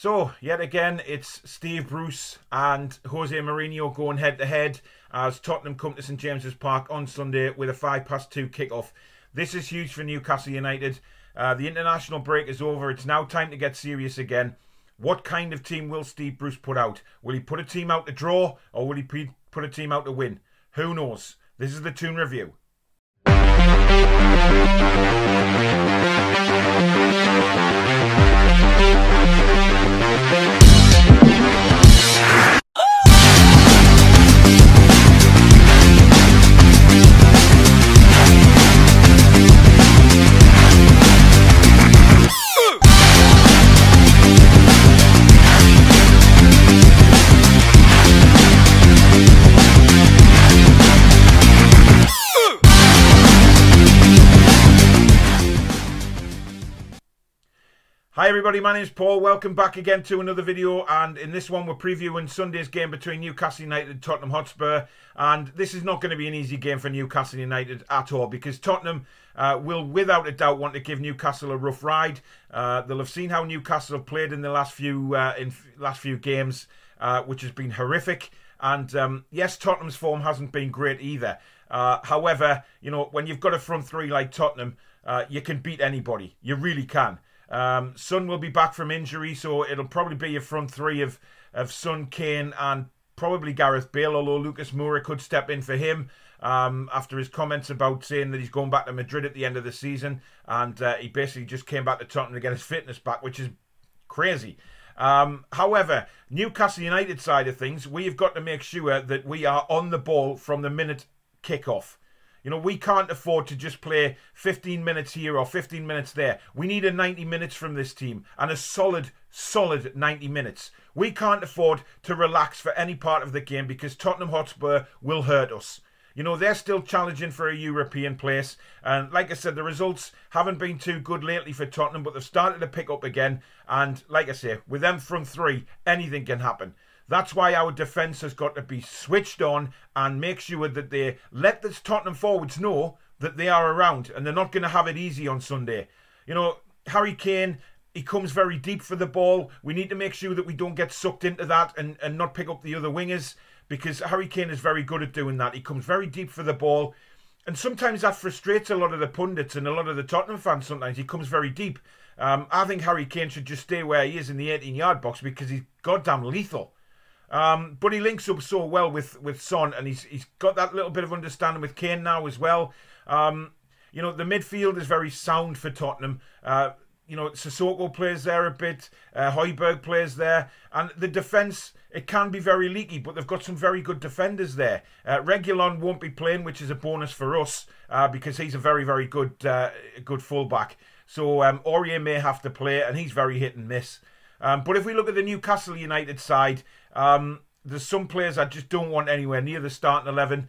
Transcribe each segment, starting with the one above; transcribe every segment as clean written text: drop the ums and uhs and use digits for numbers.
So, yet again, it's Steve Bruce and Jose Mourinho going head-to-head as Tottenham come to St James's Park on Sunday with a 2:05 kick-off. This is huge for Newcastle United. The international break is over. It's now time to get serious again. What kind of team will Steve Bruce put out? Will he put a team out to draw, or will he put a team out to win? Who knows? This is the Toon Review. Hi everybody, my name is Paul. Welcome back again to another video, and in this one we're previewing Sunday's game between Newcastle United and Tottenham Hotspur. And this is not going to be an easy game for Newcastle United at all, because Tottenham will without a doubt want to give Newcastle a rough ride. They'll have seen how Newcastle have played in the last few games, which has been horrific. And yes, Tottenham's form hasn't been great either. However, you know, when you've got a front three like Tottenham, you can beat anybody. You really can. Son will be back from injury, so it'll probably be a front three of Son, Kane and probably Gareth Bale, although Lucas Moura could step in for him after his comments about saying that he's going back to Madrid at the end of the season, and he basically just came back to Tottenham to get his fitness back, which is crazy. However, Newcastle United side of things, we've got to make sure that we are on the ball from the minute kick-off. You know, we can't afford to just play 15 minutes here or 15 minutes there. We need a 90 minutes from this team, and a solid 90 minutes. We can't afford to relax for any part of the game, because Tottenham Hotspur will hurt us. You know, they're still challenging for a European place. And like I said, the results haven't been too good lately for Tottenham, but they've started to pick up again. And like I say, with them front three, anything can happen. That's why our defence has got to be switched on and make sure that they let the Tottenham forwards know that they are around and they're not going to have it easy on Sunday. You know, Harry Kane, he comes very deep for the ball. We need to make sure that we don't get sucked into that and not pick up the other wingers, because Harry Kane is very good at doing that. He comes very deep for the ball, and sometimes that frustrates a lot of the pundits and a lot of the Tottenham fans. Sometimes he comes very deep. I think Harry Kane should just stay where he is in the 18-yard box, because he's goddamn lethal. But he links up so well with Son, and he's got that little bit of understanding with Kane now as well. You know, the midfield is very sound for Tottenham. You know, Sissoko plays there a bit, Højbjerg plays there, and the defence, it can be very leaky, but they've got some very good defenders there. Reguilón won't be playing, which is a bonus for us, because he's a very good fullback. So Aurier may have to play, and he's very hit and miss. But if we look at the Newcastle United side, there's some players I just don't want anywhere near the starting 11,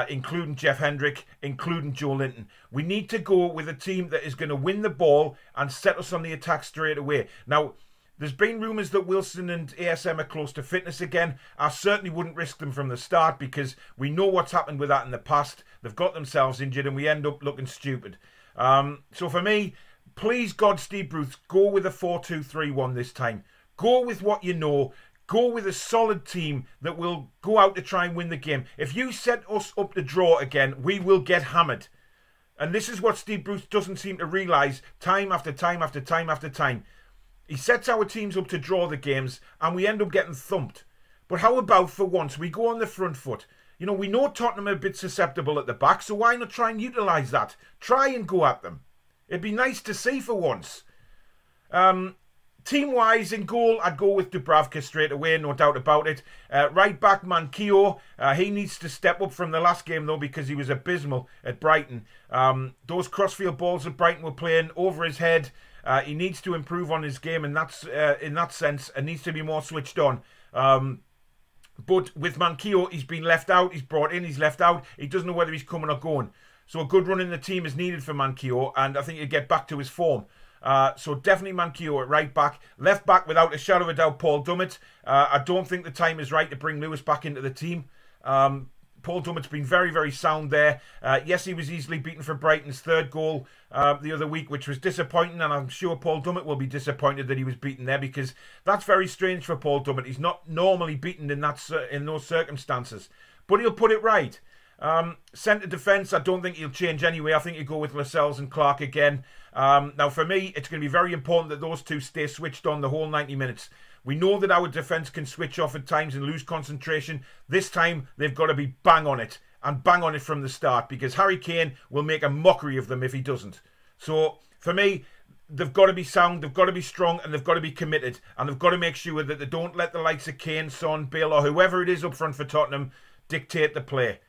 including Jeff Hendrick, including Joe Linton. We need to go with a team that is going to win the ball and set us on the attack straight away. Now, there's been rumours that Wilson and ASM are close to fitness again. I certainly wouldn't risk them from the start, because we know what's happened with that in the past. They've got themselves injured and we end up looking stupid. So for me, please God, Steve Bruce, go with a 4-2-3-1 this time. Go with what you know. Go with a solid team that will go out to try and win the game. If you set us up to draw again, we will get hammered. And this is what Steve Bruce doesn't seem to realise time after time after time after time. He sets our teams up to draw the games and we end up getting thumped. But how about for once we go on the front foot? You know, we know Tottenham are a bit susceptible at the back, so why not try and utilise that? Try and go at them. It'd be nice to see for once. Team-wise, in goal, I'd go with Dubravka straight away, no doubt about it. Right back, Manquillo. He needs to step up from the last game, though, because he was abysmal at Brighton. Those crossfield balls that Brighton were playing over his head, he needs to improve on his game, and that's in that sense, and needs to be more switched on. But with Manquillo, he's been left out. He's brought in, he's left out. He doesn't know whether he's coming or going. So a good run in the team is needed for Manquillo, and I think he'll get back to his form. So definitely Manquillo at right back. Left back, without a shadow of a doubt, Paul Dummett. I don't think the time is right to bring Lewis back into the team. Paul Dummett's been very, very sound there. Yes, he was easily beaten for Brighton's third goal the other week, which was disappointing, and I'm sure Paul Dummett will be disappointed that he was beaten there, because that's very strange for Paul Dummett. He's not normally beaten in those circumstances, but he'll put it right. Centre defence, I don't think he'll change anyway. I think he'll go with Lascelles and Clark again. Now, for me, it's going to be very important that those two stay switched on the whole 90 minutes. We know that our defence can switch off at times and lose concentration. This time, they've got to be bang on it, and bang on it from the start, because Harry Kane will make a mockery of them if he doesn't. So, for me, they've got to be sound, they've got to be strong, and they've got to be committed. And they've got to make sure that they don't let the likes of Kane, Son, Bale, or whoever it is up front for Tottenham dictate the play.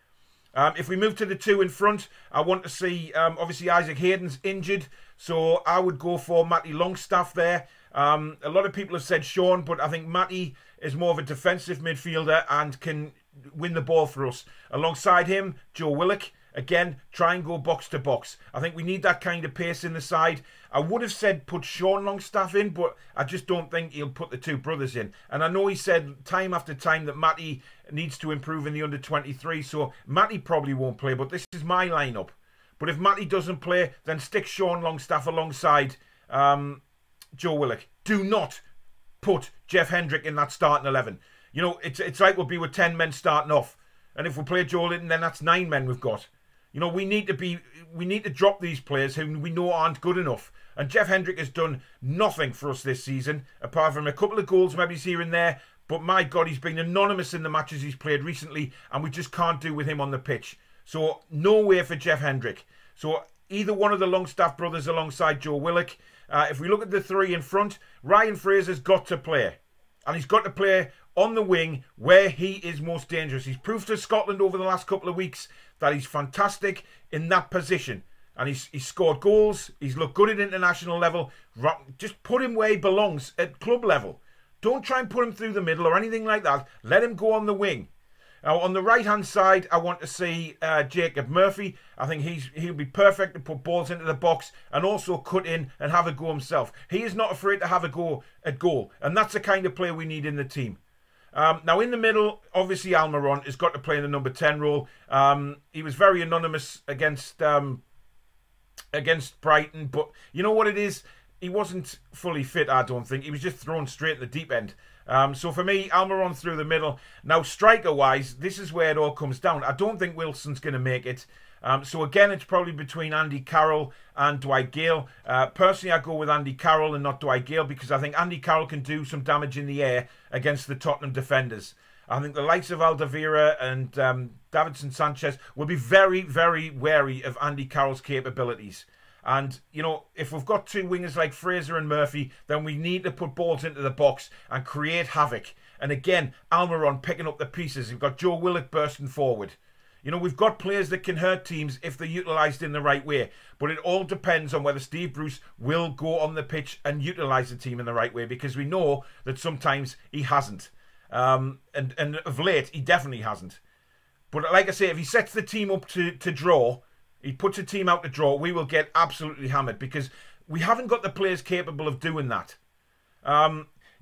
If we move to the two in front, I want to see, obviously Isaac Hayden's injured, so I would go for Matty Longstaff there. A lot of people have said Sean, but I think Matty is more of a defensive midfielder and can win the ball for us. Alongside him, Joe Willock. Again, try and go box to box. I think we need that kind of pace in the side. I would have said put Sean Longstaff in, but I just don't think he'll put the two brothers in. And I know he said time after time that Matty needs to improve in the under-23, so Matty probably won't play, but this is my lineup. But if Matty doesn't play, then stick Sean Longstaff alongside Joe Willock. Do not put Jeff Hendrick in that starting 11. You know, it's like we'll be with 10 men starting off. And if we play Joe Linton, then that's 9 men we've got. You know, we need to drop these players who we know aren't good enough. And Jeff Hendrick has done nothing for us this season, apart from a couple of goals maybe here and there. But my God, he's been anonymous in the matches he's played recently, and we just can't do with him on the pitch. So no way for Jeff Hendrick. So either one of the Longstaff brothers alongside Joe Willock. If we look at the three in front, Ryan Fraser's got to play. And he's got to play on the wing where he is most dangerous. He's proved to Scotland over the last couple of weeks that he's fantastic in that position. And he's scored goals. He's looked good at international level. Just put him where he belongs at club level. Don't try and put him through the middle or anything like that. Let him go on the wing. Now, on the right-hand side, I want to see Jacob Murphy. I think he'll be perfect to put balls into the box and also cut in and have a go himself. He is not afraid to have a go at goal, and that's the kind of player we need in the team. Now, in the middle, obviously, Almiron has got to play in the number 10 role. He was very anonymous against Brighton, but you know what it is? He wasn't fully fit, I don't think. He was just thrown straight in the deep end. So for me, Almiron through the middle. Now, striker-wise, this is where it all comes down. I don't think Wilson's going to make it. So again, it's probably between Andy Carroll and Dwight Gale. Personally, I go with Andy Carroll and not Dwight Gale, because I think Andy Carroll can do some damage in the air against the Tottenham defenders. I think the likes of Alderweireld and Davinson Sanchez will be very, very wary of Andy Carroll's capabilities. And, you know, if we've got two wingers like Fraser and Murphy, then we need to put balls into the box and create havoc. And again, Almiron picking up the pieces. We've got Joe Willock bursting forward. You know, we've got players that can hurt teams if they're utilised in the right way. But it all depends on whether Steve Bruce will go on the pitch and utilise the team in the right way, because we know that sometimes he hasn't. And of late, he definitely hasn't. But like I say, if he sets the team up to draw, he puts a team out to draw, we will get absolutely hammered, because we haven't got the players capable of doing that.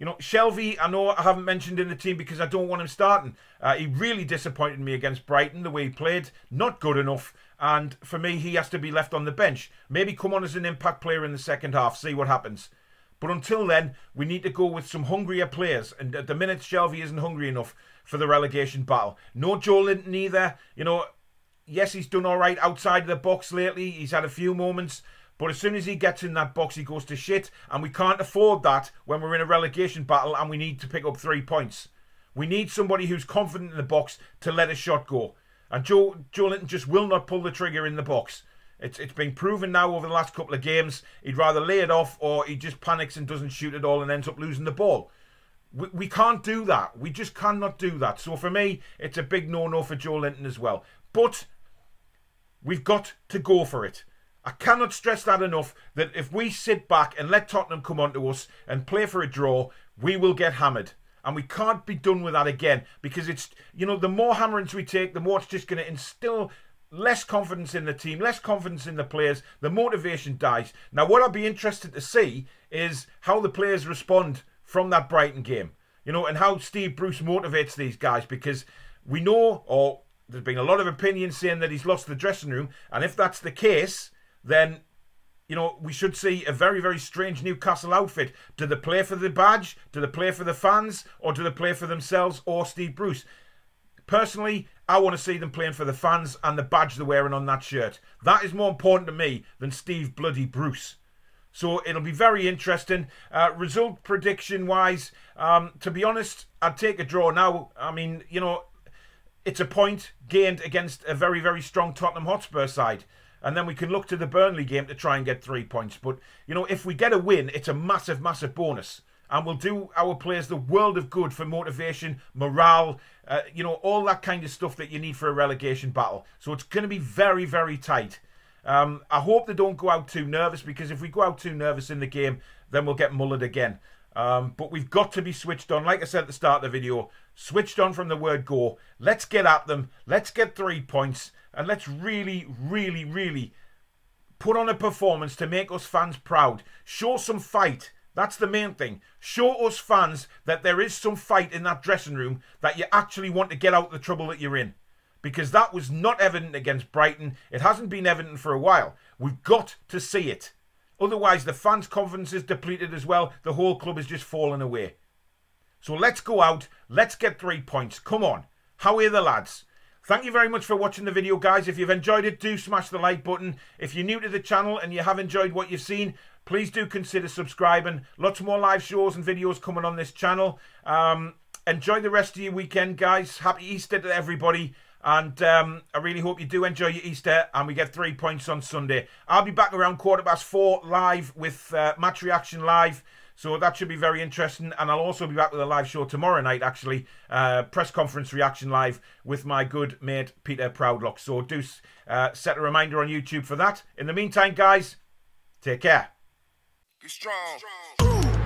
You know, Shelvey, I know I haven't mentioned in the team because I don't want him starting. He really disappointed me against Brighton, the way he played. Not good enough. And for me, he has to be left on the bench. Maybe come on as an impact player in the second half, see what happens. But until then, we need to go with some hungrier players. And at the minute, Shelvey isn't hungry enough for the relegation battle. No Joe Linton either. You know, yes, he's done all right outside of the box lately. He's had a few moments. But as soon as he gets in that box, he goes to shit. And we can't afford that when we're in a relegation battle and we need to pick up 3 points. We need somebody who's confident in the box to let a shot go. And Joe Linton just will not pull the trigger in the box. It's been proven now over the last couple of games. He'd rather lay it off, or he just panics and doesn't shoot at all and ends up losing the ball. We can't do that. We just cannot do that. So for me, it's a big no-no for Joe Linton as well. But we've got to go for it. I cannot stress that enough, that if we sit back and let Tottenham come onto us and play for a draw, we will get hammered. And we can't be done with that again, because it's, you know, the more hammerings we take, the more it's just going to instill less confidence in the team, less confidence in the players. The motivation dies. Now, what I'd be interested to see is how the players respond from that Brighton game, you know, and how Steve Bruce motivates these guys, because we know, or there's been a lot of opinion saying that he's lost the dressing room. And if that's the case, then, you know, we should see a very, very strange Newcastle outfit. Do they play for the badge? Do they play for the fans? Or do they play for themselves or Steve Bruce? Personally, I want to see them playing for the fans and the badge they're wearing on that shirt. That is more important to me than Steve bloody Bruce. So it'll be very interesting. Result prediction-wise, to be honest, I'd take a draw now. I mean, you know, it's a point gained against a very, very strong Tottenham Hotspur side. And then we can look to the Burnley game to try and get 3 points. But, you know, if we get a win, it's a massive, massive bonus. And we'll do our players the world of good for motivation, morale, you know, all that kind of stuff that you need for a relegation battle. So it's going to be very, very tight. I hope they don't go out too nervous, because if we go out too nervous in the game, then we'll get mullered again. But we've got to be switched on. Like I said at the start of the video, switched on from the word go. Let's get at them. Let's get 3 points. And let's really, really, really put on a performance to make us fans proud. Show some fight. That's the main thing. Show us fans that there is some fight in that dressing room, that you actually want to get out of the trouble that you're in. Because that was not evident against Brighton. It hasn't been evident for a while. We've got to see it. Otherwise, the fans' confidence is depleted as well. The whole club is just falling away. So let's go out. Let's get 3 points. Come on. How are the lads? Thank you very much for watching the video, guys. If you've enjoyed it, do smash the like button. If you're new to the channel and you have enjoyed what you've seen, please do consider subscribing. Lots more live shows and videos coming on this channel. Enjoy the rest of your weekend, guys. Happy Easter to everybody. And I really hope you do enjoy your Easter and we get 3 points on Sunday. I'll be back around 4:15 live with Match Reaction Live. So that should be very interesting. And I'll also be back with a live show tomorrow night, actually. Press conference reaction live with my good mate, Peter Proudlock. So do set a reminder on YouTube for that. In the meantime, guys, take care. Be strong.